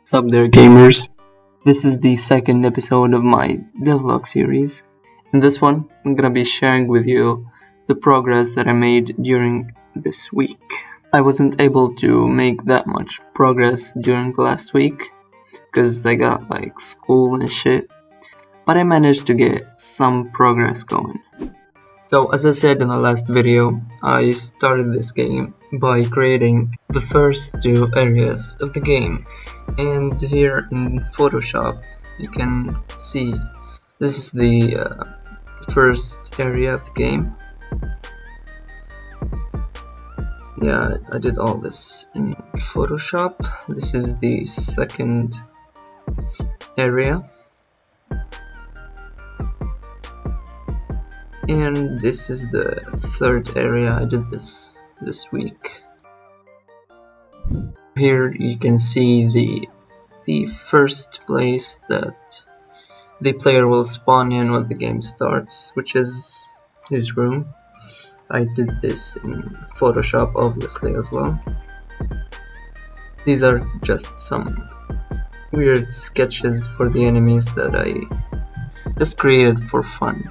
Sup there, gamers. This is the second episode of my Devlog series. In this one, I'm gonna be sharing with you the progress that I made during this week. I wasn't able to make that much progress during the last week because I got like school and shit, but I managed to get some progress going. So as I said in the last video, I started this game by creating the first two areas of the game, and here in Photoshop you can see this is the first area of the game. Yeah, I did all this in Photoshop. This is the second area. And this is the third area. I did this week. Here you can see the first place that the player will spawn in when the game starts, which is his room. I did this in Photoshop obviously as well. These are just some weird sketches for the enemies that I just created for fun.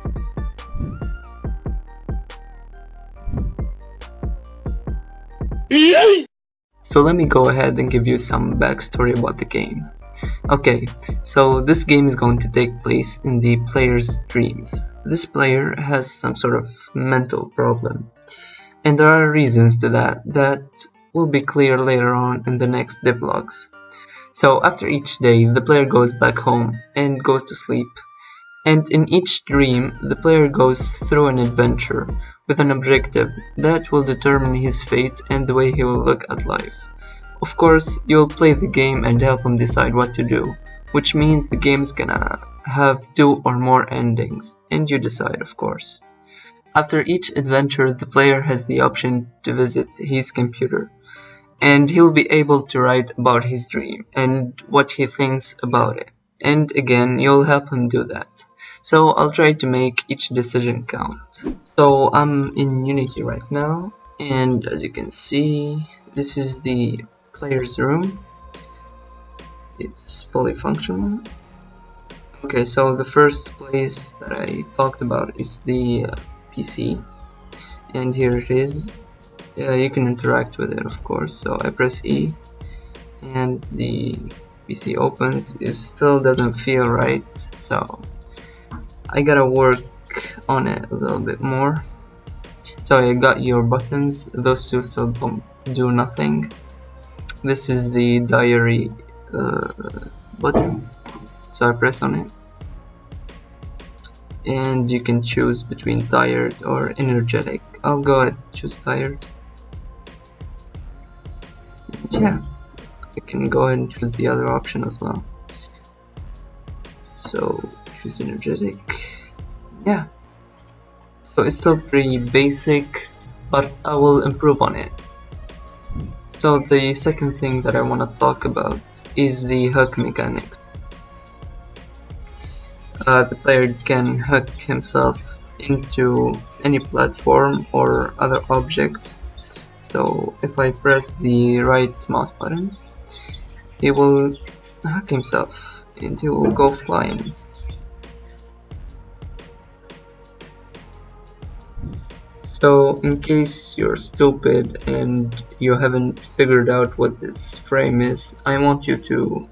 So let me go ahead and give you some backstory about the game. Okay, so this game is going to take place in the player's dreams. This player has some sort of mental problem, and there are reasons to that will be clear later on in the next devlogs. So after each day, the player goes back home and goes to sleep. And in each dream, the player goes through an adventure with an objective that will determine his fate and the way he will look at life. Of course, you'll play the game and help him decide what to do, which means the game's gonna have 2 or more endings, and you decide, of course. After each adventure, the player has the option to visit his computer, and he'll be able to write about his dream and what he thinks about it. And again, you'll help him do that. So I'll try to make each decision count. So I'm in Unity right now, and as you can see, this is the player's room. It's fully functional. Okay, so the first place that I talked about is the PC, and here it is. You can interact with it, of course. So I press E, and the PC opens. It still doesn't feel right, so I gotta work on it a little bit more. So I got your buttons, those two still don't do nothing. This is the diary button, so I press on it, and you can choose between tired or energetic. I'll go ahead and choose tired. And yeah, I can go ahead and choose the other option as well. So choose energetic. Yeah, so it's still pretty basic, but I will improve on it. So the second thing that I want to talk about is the hook mechanics. The player can hook himself into any platform or other object. So if I press the right mouse button, he will hook himself and he will go flying. So in case you're stupid and you haven't figured out what this frame is, I want you to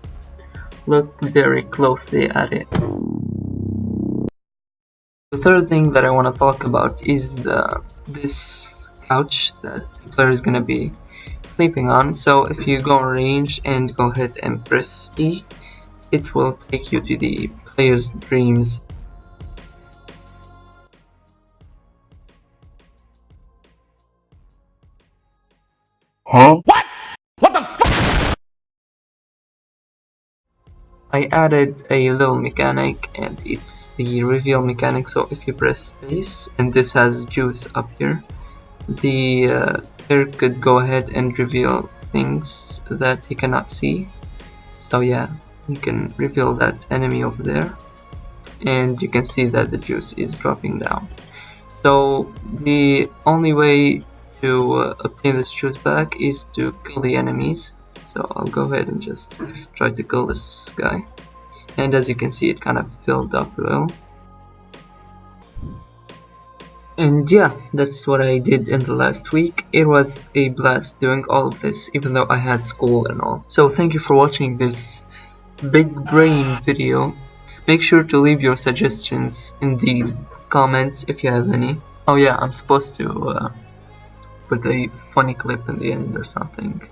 look very closely at it. The third thing that I want to talk about is this couch that the player is going to be sleeping on. So if you go in range and go ahead and press E, it will take you to the player's dreams. Huh? What the fuck? I added a little mechanic, and it's the reveal mechanic. So if you press space and this has juice up here, the player could go ahead and reveal things that he cannot see. So yeah, you can reveal that enemy over there, and you can see that the juice is dropping down. So the only way to obtain this juice back is to kill the enemies. so I'll go ahead and just try to kill this guy. And as you can see, it kind of filled up a little. And yeah, that's what I did in the last week. It was a blast doing all of this, even though I had school and all. So thank you for watching this big brain video. Make sure to leave your suggestions in the comments if you have any. Oh yeah, I'm supposed to put a funny clip in the end or something.